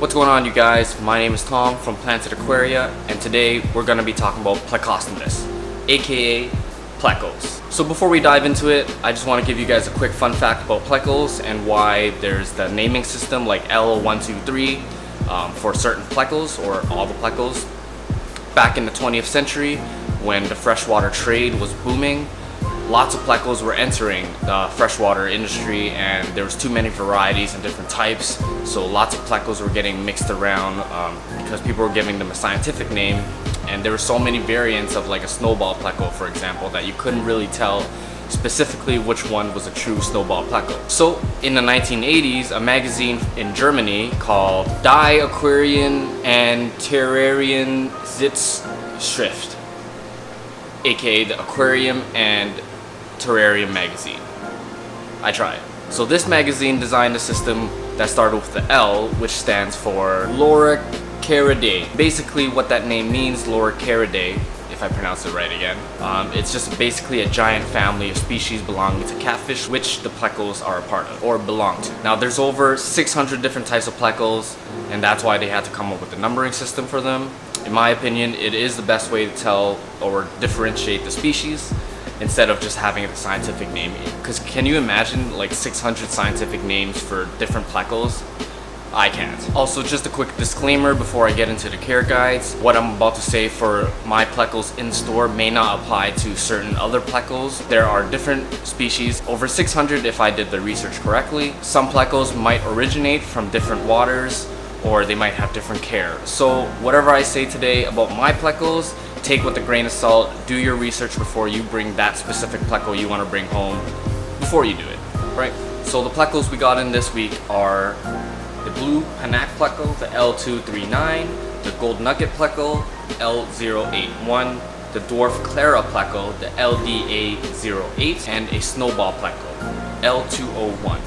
What's going on, you guys? My name is Tom from Planted Aquaria, and today we're going to be talking about Plecostomus, aka Plecos. So before we dive into it, I just want to give you guys a quick fun fact about Plecos and why there's the naming system like L123 for certain Plecos or all the Plecos. Back in the 20th century, when the freshwater trade was booming, lots of Plecos were entering the freshwater industry, and there was too many varieties and different types, so lots of Plecos were getting mixed around because people were giving them a scientific name, and there were so many variants of like a snowball Pleco, for example, that you couldn't really tell specifically which one was a true snowball Pleco. So in the 1980s, a magazine in Germany called Die Aquarien and Terrarien Zeitschrift, aka the Aquarium and Terrarium magazine. I tried. So this magazine designed a system that started with the L, which stands for loricariidae. Basically what that name means, loricariidae, if I pronounce it right again, it's just basically a giant family of species belonging to catfish, which the Plecos are a part of, or belong to. Now there's over 600 different types of Plecos, and that's why they had to come up with a numbering system for them. In my opinion, it is the best way to tell or differentiate the species instead of just having a scientific name. Because can you imagine like 600 scientific names for different Plecos? I can't. Also, just a quick disclaimer before I get into the care guides. What I'm about to say for my Plecos in store may not apply to certain other Plecos. There are different species, over 600 if I did the research correctly. Some Plecos might originate from different waters, or they might have different care. So whatever I say today about my Plecos, take with a grain of salt. Do your research before you bring that specific Pleco you want to bring home, before you do it, right? So the Plecos we got in this week are the blue Panac Pleco, the L239, the gold nugget Pleco, L081, the dwarf Claro Pleco, the LDA08, and a snowball Pleco, L201.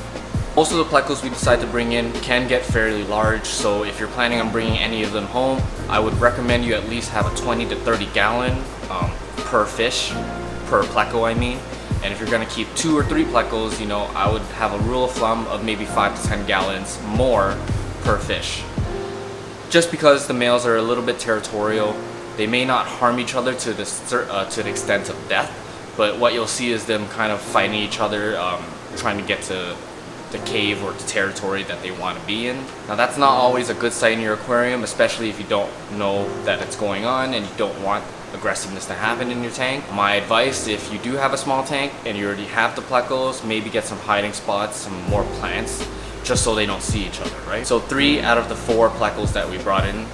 Most of the Plecos we decide to bring in can get fairly large, so if you're planning on bringing any of them home, I would recommend you at least have a 20 to 30 gallon per fish, per Pleco I mean. And if you're gonna keep 2 or 3 Plecos, you know, I would have a rule of thumb of maybe 5 to 10 gallons more per fish. Just because the males are a little bit territorial, they may not harm each other to the extent of death, but what you'll see is them kind of fighting each other, trying to get to the cave or the territory that they want to be in. Now that's not always a good sight in your aquarium, especially if you don't know that it's going on and you don't want aggressiveness to happen in your tank. My advice, if you do have a small tank and you already have the Plecos, maybe get some hiding spots, some more plants, just so they don't see each other, right? So 3 out of the 4 Plecos that we brought in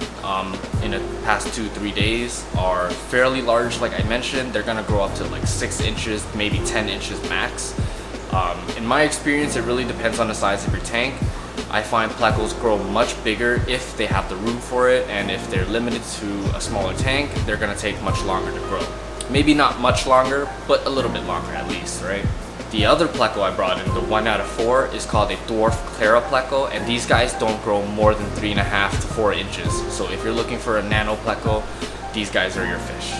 the past 2-3 days are fairly large. Like I mentioned, they're gonna grow up to like 6 inches, maybe 10 inches max. In my experience, it really depends on the size of your tank. I find Plecos grow much bigger if they have the room for it, and if they're limited to a smaller tank, they're gonna take much longer to grow. Maybe not much longer, but a little bit longer at least, right? The other Pleco I brought in, the 1 out of 4, is called a dwarf Claro Pleco, and these guys don't grow more than 3.5 to 4 inches. So if you're looking for a nano Pleco, these guys are your fish.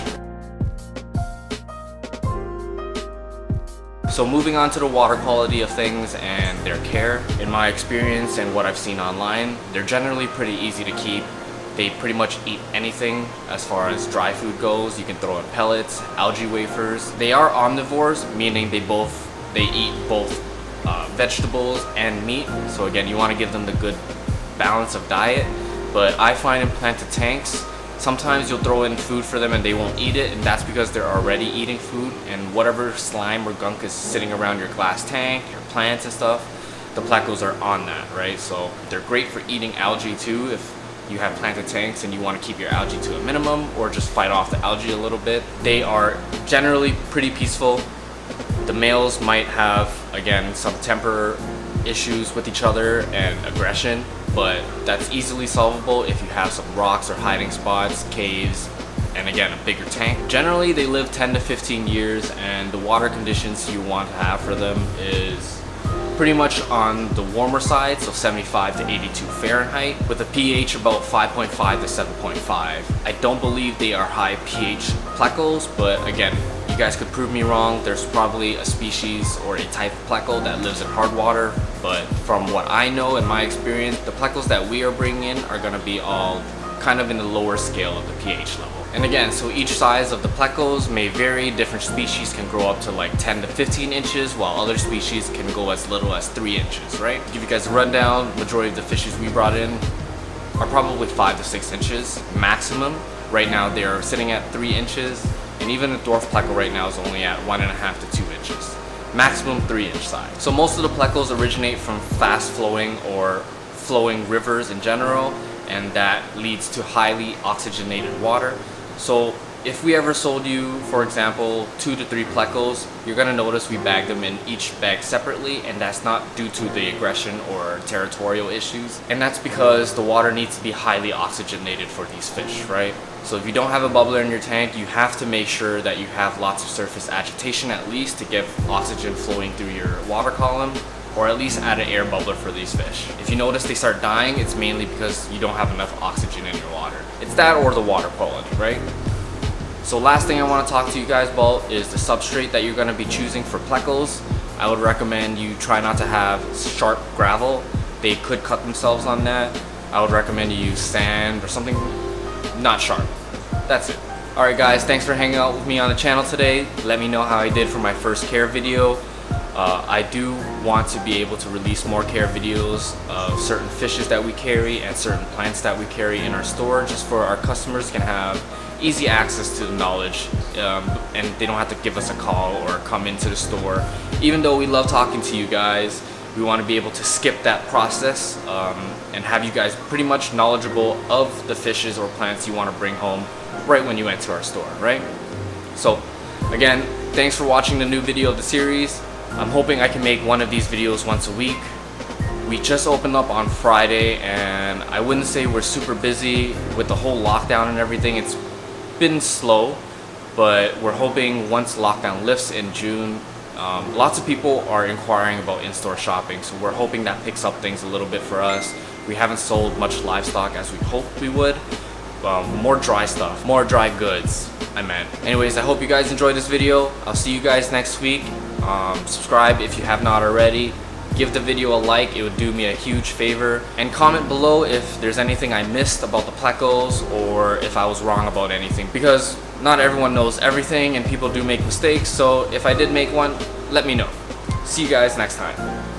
So moving on to the water quality of things and their care. In my experience and what I've seen online, they're generally pretty easy to keep. They pretty much eat anything as far as dry food goes. You can throw in pellets, algae wafers. They are omnivores, meaning they eat both vegetables and meat. So again, you want to give them the good balance of diet. But I find in planted tanks, sometimes you'll throw in food for them and they won't eat it, and that's because they're already eating food, and whatever slime or gunk is sitting around your glass tank, your plants and stuff, the Plecos are on that, right? So they're great for eating algae too if you have planted tanks and you want to keep your algae to a minimum or just fight off the algae a little bit. They are generally pretty peaceful. The males might have, again, some temper issues with each other and aggression, but that's easily solvable if you have some rocks or hiding spots, caves, and again, a bigger tank. Generally, they live 10 to 15 years, and the water conditions you want to have for them is pretty much on the warmer side, so 75 to 82 Fahrenheit, with a pH about 5.5 to 7.5. I don't believe they are high pH Plecos, but again, you guys could prove me wrong. There's probably a species or a type of pleco that lives in hard water, but from what I know in my experience, the plecos that we are bringing in are going to be all kind of in the lower scale of the pH level. And again, so each size of the plecos may vary. Different species can grow up to like 10 to 15 inches, while other species can go as little as 3 inches, right? To give you guys a rundown, majority of the fishes we brought in are probably 5 to 6 inches maximum. Right now they're sitting at 3 inches, and even the dwarf pleco right now is only at 1.5 to 2 inches. Maximum 3-inch size. So most of the plecos originate from fast flowing or flowing rivers in general, and that leads to highly oxygenated water. So if we ever sold you, for example, 2 to 3 plecos, you're gonna notice we bag them in each bag separately, and that's not due to the aggression or territorial issues. And that's because the water needs to be highly oxygenated for these fish, right? So if you don't have a bubbler in your tank, you have to make sure that you have lots of surface agitation at least to get oxygen flowing through your water column, or at least add an air bubbler for these fish. If you notice they start dying, it's mainly because you don't have enough oxygen in your water. It's that or the water quality, right? So last thing I want to talk to you guys about is the substrate that you're going to be choosing for plecos. I would recommend you try not to have sharp gravel. They could cut themselves on that. I would recommend you use sand or something not sharp. That's it. Alright guys, thanks for hanging out with me on the channel today. Let me know how I did for my first care video. I do want to be able to release more care videos of certain fishes that we carry and certain plants that we carry in our store, just for our customers can have easy access to the knowledge, and they don't have to give us a call or come into the store. Even though we love talking to you guys, we want to be able to skip that process and have you guys pretty much knowledgeable of the fishes or plants you want to bring home right when you enter our store, right? So again, thanks for watching the new video of the series. I'm hoping I can make one of these videos once a week. We just opened up on Friday, and I wouldn't say we're super busy with the whole lockdown and everything. It's been slow, but we're hoping once lockdown lifts in June, lots of people are inquiring about in-store shopping, so we're hoping that picks up things a little bit for us. We haven't sold much livestock as we hoped we would. More dry stuff, more dry goods, I meant. Anyways, I hope you guys enjoyed this video. I'll see you guys next week. Subscribe if you have not already. Give the video a like, it would do me a huge favor. And comment below if there's anything I missed about the plecos, or if I was wrong about anything. Because not everyone knows everything and people do make mistakes, so if I did make one, let me know. See you guys next time.